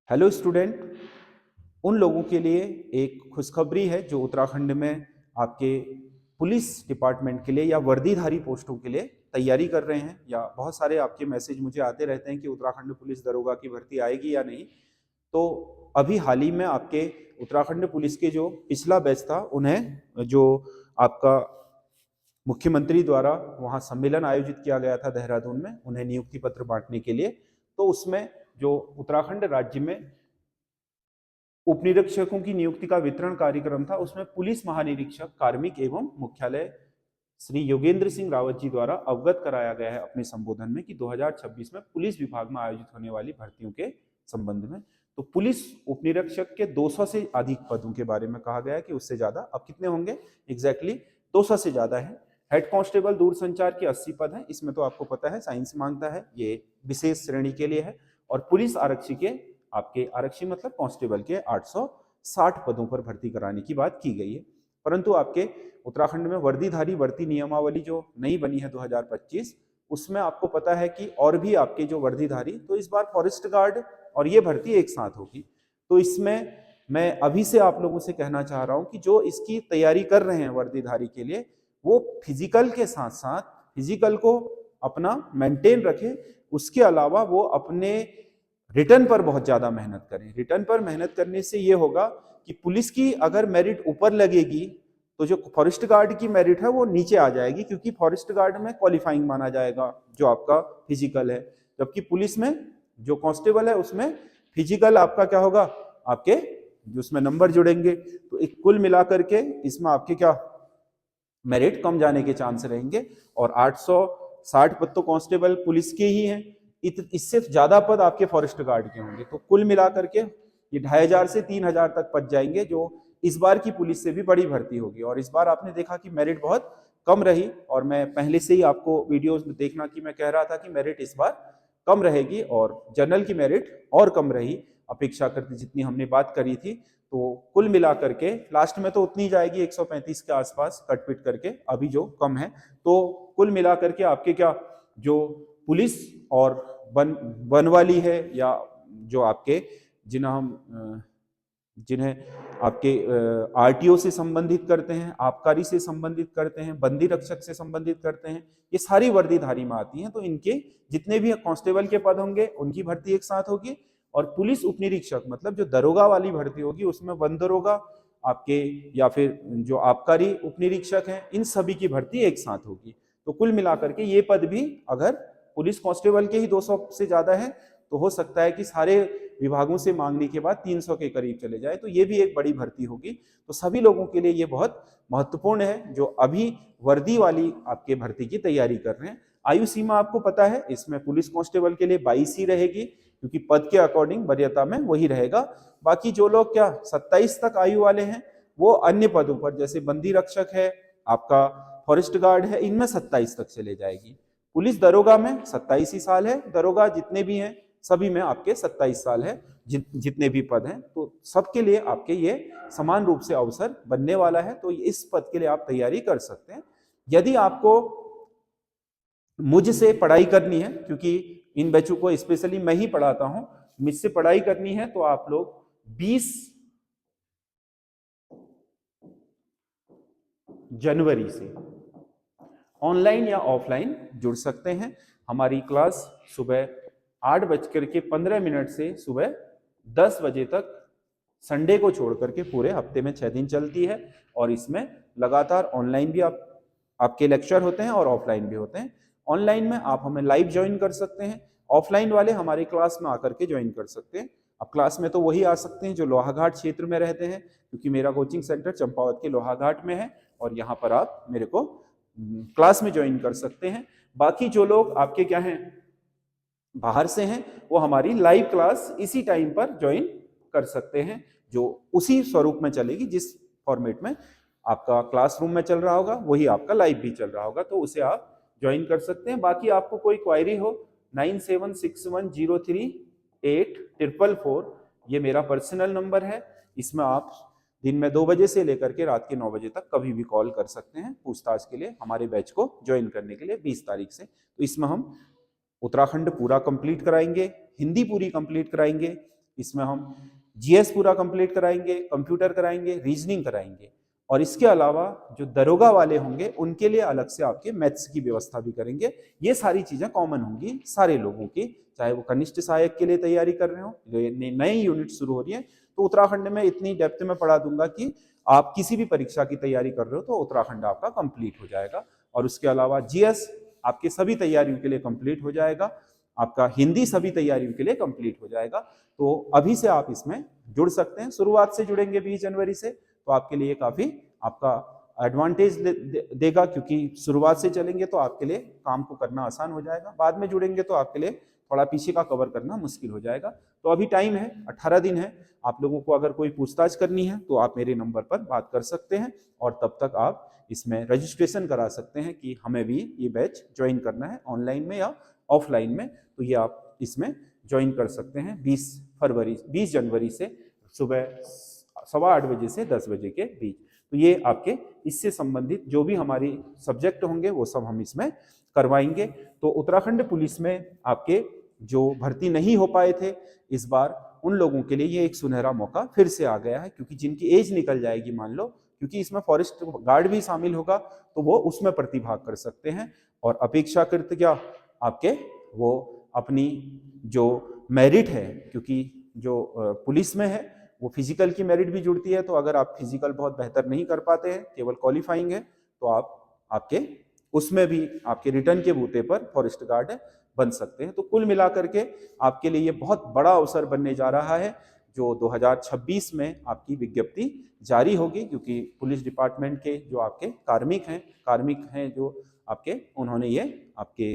Hello student, उन लोगों के लिए एक खुशखबरी है जो उत्तराखंड में आपके पुलिस डिपार्टमेंट के लिए या वर्दीधारी पोस्टों के लिए तैयारी कर रहे हैं। या बहुत सारे आपके मैसेज मुझे आते रहते हैं कि उत्तराखंड पुलिस दरोगा की भर्ती आएगी या नहीं। तो अभी हाल ही में आपके उत्तराखंड पुलिस के जो पिछला बैच था उन्हें जो आपका मुख्यमंत्री द्वारा वहाँ सम्मेलन आयोजित किया गया था देहरादून में, उन्हें नियुक्ति पत्र बांटने के लिए। तो उसमें जो उत्तराखंड राज्य में उप निरीक्षकों की नियुक्ति का वितरण कार्यक्रम था, उसमें पुलिस महानिरीक्षक कार्मिक एवं मुख्यालय श्री योगेंद्र सिंह रावत जी द्वारा अवगत कराया गया है अपने संबोधन में कि 2026 में पुलिस विभाग में आयोजित होने वाली भर्तियों के संबंध में। तो पुलिस उप निरीक्षक के 200 से अधिक पदों के बारे में कहा गया है कि उससे ज्यादा। अब कितने होंगे एग्जैक्टली 200 से ज्यादा है। हेड कांस्टेबल दूरसंचार के 80 पद हैं, इसमें तो आपको पता है साइंस मांगता है, ये विशेष श्रेणी के लिए है। और पुलिस आरक्षी के आपके आरक्षी मतलब कांस्टेबल के 860 पदों पर भर्ती कराने की बात की गई है। परंतु आपके उत्तराखंड में वर्दीधारी भर्ती नियमावली जो नई बनी है 2025, उसमें आपको पता है कि और भी आपके जो वर्दीधारी, तो इस बार फॉरेस्ट गार्ड और ये भर्ती एक साथ होगी। तो इसमें मैं अभी से आप लोगों से कहना चाह रहा हूं कि जो इसकी तैयारी कर रहे हैं वर्दीधारी के लिए, वो फिजिकल के साथ साथ फिजिकल को अपना मेंटेन रखें, उसके अलावा वो अपने रिटर्न पर बहुत ज्यादा मेहनत करें। रिटर्न पर मेहनत करने से ये होगा कि पुलिस की अगर मेरिट ऊपर लगेगी तो जो फॉरेस्ट गार्ड की मेरिट है वो नीचे आ जाएगी, क्योंकि फॉरेस्ट गार्ड में क्वालिफाइंग माना जाएगा जो आपका फिजिकल है, जबकि पुलिस में जो कांस्टेबल है उसमें फिजिकल आपका क्या होगा, आपके जो उसमें नंबर जुड़ेंगे। तो एक कुल मिलाकर के इसमें आपके क्या मेरिट कम जाने के चांस रहेंगे। और 860 पद तो कांस्टेबल पुलिस के ही हैं, इससे ज्यादा पद आपके फॉरेस्ट गार्ड के होंगे। तो कुल मिलाकर के ये 2500 से 3000 तक पद जाएंगे, जो इस बार की पुलिस से भी बड़ी भर्ती होगी। और इस बार आपने देखा कि मेरिट बहुत कम रही, और मैं पहले से ही आपको वीडियोस में देखना कि मैं कह रहा था कि मेरिट इस बार कम रहेगी, और जनरल की मेरिट और कम रही अपेक्षा करते जितनी हमने बात करी थी। तो कुल मिलाकर के लास्ट में तो उतनी जाएगी 135 के आसपास कट पिट करके, अभी जो कम है। तो कुल मिलाकर के आपके क्या जो पुलिस और वन वाली है, या जो आपके जिन्हें आपके आरटीओ से संबंधित करते हैं, आबकारी से संबंधित करते हैं, बंदी रक्षक से संबंधित करते हैं, ये सारी वर्दीधारी में आती हैं। तो इनके जितने भी कांस्टेबल के पद होंगे उनकी भर्ती एक साथ होगी। और पुलिस उप निरीक्षक मतलब जो दरोगा वाली भर्ती होगी, उसमें वन दरोगा आपके या फिर जो आबकारी उप निरीक्षक हैं, इन सभी की भर्ती एक साथ होगी। तो कुल मिलाकर के ये पद भी अगर पुलिस कांस्टेबल के ही 200 से ज्यादा है, तो हो सकता है कि सारे विभागों से मांगने के बाद 300 के करीब चले जाए। तो ये भी एक बड़ी भर्ती होगी। तो सभी लोगों के लिए ये बहुत महत्वपूर्ण है जो अभी वर्दी वाली आपके भर्ती की तैयारी कर रहे हैं। आयु सीमा आपको पता है, इसमें पुलिस कांस्टेबल के लिए 22 ही रहेगी, क्योंकि पद के अकॉर्डिंग वरीयता में वही रहेगा। बाकी जो लोग क्या 27 तक आयु वाले हैं, वो अन्य पदों पर जैसे बंदी रक्षक है, आपका फॉरेस्ट गार्ड है, इनमें 27 तक चले जाएगी। पुलिस दरोगा में 27 ही साल है, दरोगा जितने भी हैं सभी में आपके 27 साल है, जितने भी पद हैं। तो सबके लिए आपके ये समान रूप से अवसर बनने वाला है। तो इस पद के लिए आप तैयारी कर सकते हैं। यदि आपको मुझसे पढ़ाई करनी है, क्योंकि इन बच्चों को स्पेशली मैं ही पढ़ाता हूं, मुझसे पढ़ाई करनी है, तो आप लोग 20 जनवरी से ऑनलाइन या ऑफलाइन जुड़ सकते हैं। हमारी क्लास सुबह 8:15 से सुबह 10 बजे तक संडे को छोड़ करके पूरे हफ्ते में 6 दिन चलती है। और इसमें लगातार ऑनलाइन भी आपके लेक्चर होते हैं और ऑफलाइन भी होते हैं। ऑनलाइन में आप हमें लाइव ज्वाइन कर सकते हैं, ऑफलाइन वाले हमारे क्लास में आकर के ज्वाइन कर सकते हैं। अब क्लास में तो वही आ सकते हैं जो लोहाघाट क्षेत्र में रहते हैं, क्योंकि मेरा कोचिंग सेंटर चंपावत के लोहाघाट में है, और यहाँ पर आप मेरे को क्लास में ज्वाइन कर सकते हैं। बाकी जो लोग आपके क्या हैं बाहर से हैं, वो हमारी लाइव क्लास इसी टाइम पर ज्वाइन कर सकते हैं, जो उसी स्वरूप में चलेगी जिस फॉर्मेट में आपका क्लासरूम में चल रहा होगा वही आपका लाइव भी चल रहा होगा। तो उसे आप ज्वाइन कर सकते हैं। बाकी आपको कोई क्वायरी हो 9761038444, ये मेरा पर्सनल नंबर है। इसमें आप दिन में 2 बजे से लेकर के रात के 9 बजे तक कभी भी कॉल कर सकते हैं पूछताछ के लिए, हमारे बैच को ज्वाइन करने के लिए 20 तारीख से। तो इसमें हम उत्तराखंड पूरा कंप्लीट कराएंगे, हिंदी पूरी कंप्लीट कराएंगे, इसमें हम जीएस पूरा कंप्लीट कराएंगे, कंप्यूटर कराएंगे, रीजनिंग कराएंगे, और इसके अलावा जो दरोगा वाले होंगे उनके लिए अलग से आपके मैथ्स की व्यवस्था भी करेंगे। ये सारी चीजें कॉमन होंगी सारे लोगों की, चाहे वो कनिष्ठ सहायक के लिए तैयारी कर रहे हो, नई यूनिट शुरू हो रही है तो उत्तराखंड में इतनी डेप्थ में पढ़ा दूंगा कि आप किसी भी परीक्षा की तैयारी कर रहे हो तो उत्तराखंड आपका कंप्लीट हो जाएगा। और उसके अलावा जीएस आपके सभी तैयारियों के लिए कंप्लीट हो जाएगा, आपका हिंदी सभी तैयारियों के लिए कंप्लीट हो जाएगा। तो अभी से आप इसमें जुड़ सकते हैं, शुरुआत से जुड़ेंगे 20 जनवरी से तो आपके लिए काफी आपका एडवांटेज देगा, क्योंकि शुरुआत से चलेंगे तो आपके लिए काम को करना आसान हो जाएगा, बाद में जुड़ेंगे तो आपके लिए थोड़ा पीछे का कवर करना मुश्किल हो जाएगा। तो अभी टाइम है, 18 दिन है। आप लोगों को अगर कोई पूछताछ करनी है तो आप मेरे नंबर पर बात कर सकते हैं, और तब तक आप इसमें रजिस्ट्रेशन करा सकते हैं कि हमें भी ये बैच ज्वाइन करना है ऑनलाइन में या ऑफलाइन में। तो ये आप इसमें ज्वाइन कर सकते हैं 20 जनवरी से सुबह 8:15 बजे से 10 बजे के बीच। तो ये आपके इससे संबंधित जो भी हमारी सब्जेक्ट होंगे वो सब हम इसमें करवाएंगे। तो उत्तराखंड पुलिस में आपके जो भर्ती नहीं हो पाए थे इस बार, उन लोगों के लिए ये एक सुनहरा मौका फिर से आ गया है, क्योंकि जिनकी एज निकल जाएगी मान लो, क्योंकि इसमें फॉरेस्ट गार्ड भी शामिल होगा तो वो उसमें प्रतिभाग कर सकते हैं। और अपेक्षाकृत क्या आपके वो अपनी जो मेरिट है, क्योंकि जो पुलिस में है वो फिजिकल की मेरिट भी जुड़ती है, तो अगर आप फिजिकल बहुत बेहतर नहीं कर पाते हैं, केवल क्वालिफाइंग है, तो आप आपके उसमें भी आपके रिटर्न के बूते पर फॉरेस्ट गार्ड बन सकते हैं। तो कुल मिलाकर के आपके लिए ये बहुत बड़ा अवसर बनने जा रहा है, जो 2026 में आपकी विज्ञप्ति जारी होगी, क्योंकि पुलिस डिपार्टमेंट के जो आपके कार्मिक हैं जो आपके, उन्होंने ये आपके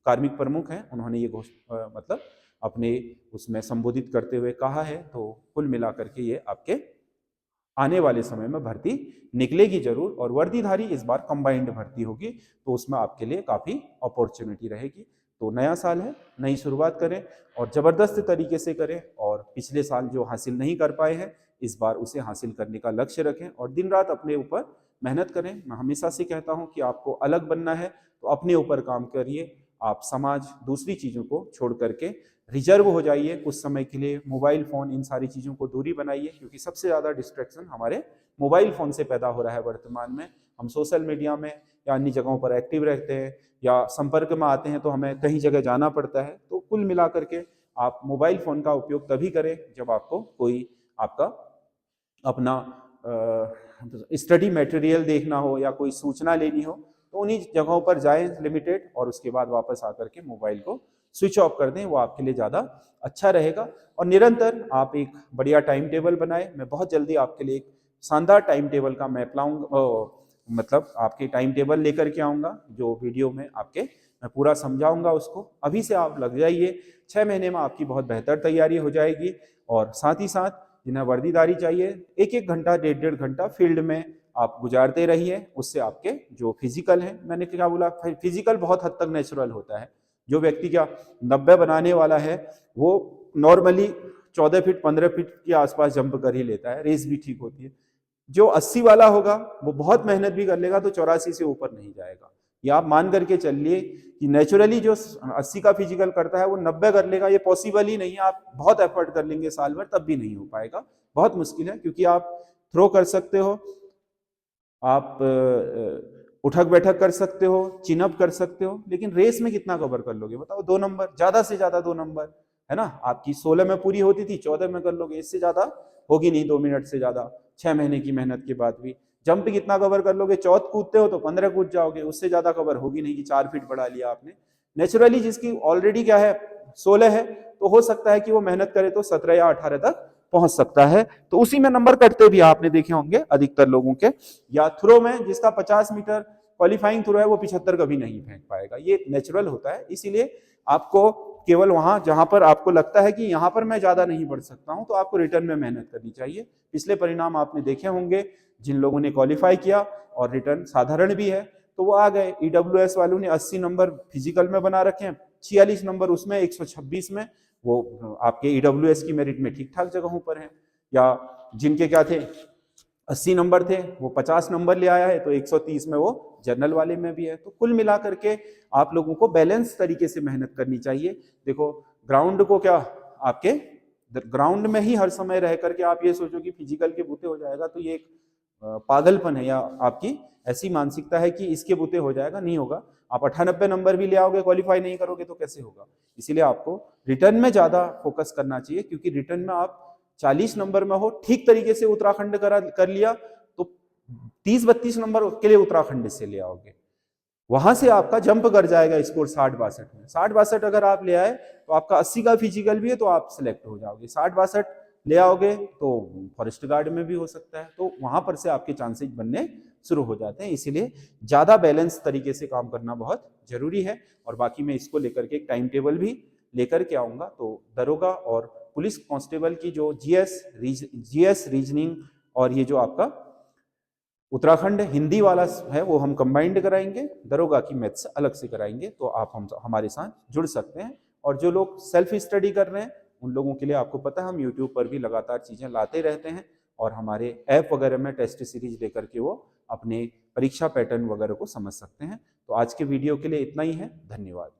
कार्मिक प्रमुख हैं, उन्होंने ये मतलब अपने उसमें संबोधित करते हुए कहा है। तो कुल मिलाकर के ये आपके आने वाले समय में भर्ती निकलेगी जरूर, और वर्दीधारी इस बार कंबाइंड भर्ती होगी, तो उसमें आपके लिए काफी अपॉर्चुनिटी रहेगी। तो नया साल है, नई शुरुआत करें और जबरदस्त तरीके से करें, और पिछले साल जो हासिल नहीं कर पाए हैं इस बार उसे हासिल करने का लक्ष्य रखें, और दिन रात अपने ऊपर मेहनत करें। मैं हमेशा से कहता हूं कि आपको अलग बनना है तो अपने ऊपर काम करिए, आप समाज दूसरी चीजों को छोड़ करके रिजर्व हो जाइए कुछ समय के लिए, मोबाइल फोन इन सारी चीजों को दूरी बनाइए, क्योंकि सबसे ज्यादा डिस्ट्रैक्शन हमारे मोबाइल फोन से पैदा हो रहा है वर्तमान में। हम सोशल मीडिया में या अन्य जगहों पर एक्टिव रहते हैं, या संपर्क में आते हैं तो हमें कहीं जगह जाना पड़ता है। तो कुल मिला करके आप मोबाइल फोन का उपयोग तभी करें जब आपको कोई आपका अपना स्टडी मटेरियल देखना हो या कोई सूचना लेनी हो, तो उन्हीं जगहों पर जाएं लिमिटेड, और उसके बाद वापस आकर के मोबाइल को स्विच ऑफ कर दें, वो आपके लिए ज़्यादा अच्छा रहेगा। और निरंतर आप एक बढ़िया टाइम टेबल बनाएं। मैं बहुत जल्दी आपके लिए एक शानदार टाइम टेबल का मैप लाऊंगा, मतलब आपके टाइम टेबल लेकर के आऊँगा, जो वीडियो में आपके मैं पूरा समझाऊंगा उसको। अभी से आप लग जाइए, 6 महीने में आपकी बहुत बेहतर तैयारी हो जाएगी। और साथ ही साथ जिन्हें वर्दीधारी चाहिए, 1-1 घंटा 1.5-1.5 घंटा फील्ड में आप गुजारते रहिए, उससे आपके जो फिजिकल है, मैंने क्या बोला, फिजिकल बहुत हद तक नेचुरल होता है। जो व्यक्ति क्या 90 बनाने वाला है वो नॉर्मली 14 फीट 15 फीट के आसपास जंप कर ही लेता है, रेस भी ठीक होती है। जो 80 वाला होगा वो बहुत मेहनत भी कर लेगा तो 84 से ऊपर नहीं जाएगा। ये आप मान करके चलिए कि नेचुरली जो 80 का फिजिकल करता है वो 90 कर लेगा, ये पॉसिबल ही नहीं है। आप बहुत एफर्ट कर लेंगे साल भर तब भी नहीं हो पाएगा, बहुत मुश्किल है। क्योंकि आप थ्रो कर सकते हो, आप उठक बैठक कर सकते हो, चिनअप कर सकते हो, लेकिन रेस में कितना कवर कर लोगे बताओ? 2 नंबर, ज्यादा से ज्यादा 2 नंबर, है ना। आपकी 16 में पूरी होती थी, 14 में कर लोगे, इससे ज्यादा होगी नहीं 2 मिनट से ज्यादा, 6 महीने की मेहनत के बाद भी। जंप कितना कवर कर लोगे? 14 कूदते हो तो 15 कूद जाओगे, उससे ज्यादा कवर होगी नहीं कि 4 फीट बढ़ा लिया आपने। नेचुरली जिसकी ऑलरेडी क्या है 16 है, तो हो सकता है कि वो मेहनत करे तो 17 या 18 तक पहुंच सकता है। तो उसी में नंबर कटते भी आपने देखे होंगे अधिकतर लोगों के। या थ्रो में जिसका 50 मीटर क्वालिफाइंग थ्रो है वो 75 कभी नहीं फेंक पाएगा, ये नेचुरल होता है। इसीलिए आपको केवल वहां जहां पर आपको लगता है कि यहां पर मैं ज्यादा नहीं बढ़ सकता हूं, तो आपको रिटर्न में मेहनत करनी चाहिए। पिछले परिणाम आपने देखे होंगे, जिन लोगों ने क्वालिफाई किया और रिटर्न साधारण भी है तो वो आ गए। ईडब्ल्यूएस वालों ने 80 नंबर फिजिकल में बना रखे हैं, 46 नंबर उसमें, 126 में, वो आपके ईडब्ल्यूएस की मेरिट में ठीक ठाक जगहों पर है। या जिनके क्या थे 80 नंबर थे वो 50 नंबर ले आया है, तो 130 में वो जनरल वाले में भी है। तो कुल मिलाकर के आप लोगों को बैलेंस तरीके से मेहनत करनी चाहिए। देखो ग्राउंड को क्या आपके ग्राउंड में ही हर समय रह करके आप ये सोचो कि फिजिकल के बूते हो जाएगा, तो ये एक पागलपन है, या आपकी ऐसी मानसिकता है कि इसके बूते हो जाएगा, नहीं होगा। आप 98 नंबर भी ले आओगे, क्वालिफाई नहीं करोगे तो कैसे होगा। इसीलिए आपको रिटर्न में ज्यादा फोकस करना चाहिए, क्योंकि रिटर्न में आप 40 नंबर में हो, ठीक तरीके से उत्तराखंड कर लिया तो 30-32 नंबर के लिए उत्तराखंड से ले आओगे, वहां से आपका जंप कर जाएगा स्कोर 60-62 में। 60-62 अगर आप ले आए तो आपका 80 का फिजिकल भी है तो आप सिलेक्ट हो जाओगे। 60-62 ले आओगे तो फॉरेस्ट गार्ड में भी हो सकता है, तो वहां पर से आपके चांसेस बनने शुरू हो जाते हैं। इसीलिए ज्यादा बैलेंस तरीके से काम करना बहुत जरूरी है। और बाकी मैं इसको लेकर के एक टाइम टेबल भी लेकर के आऊंगा, तो दरोगा और पुलिस कांस्टेबल की जो जीएस रीजनिंग और ये जो आपका उत्तराखंड हिंदी वाला है वो हम कंबाइंड कराएंगे, दरोगा की मैथ्स अलग से कराएंगे, तो आप हमारे साथ जुड़ सकते हैं। और जो लोग सेल्फ स्टडी कर रहे हैं उन लोगों के लिए आपको पता है हम यूट्यूब पर भी लगातार चीजें लाते रहते हैं, और हमारे ऐप वगैरह में टेस्ट सीरीज लेकर के वो अपने परीक्षा पैटर्न वगैरह को समझ सकते हैं। तो आज के वीडियो के लिए इतना ही है, धन्यवाद।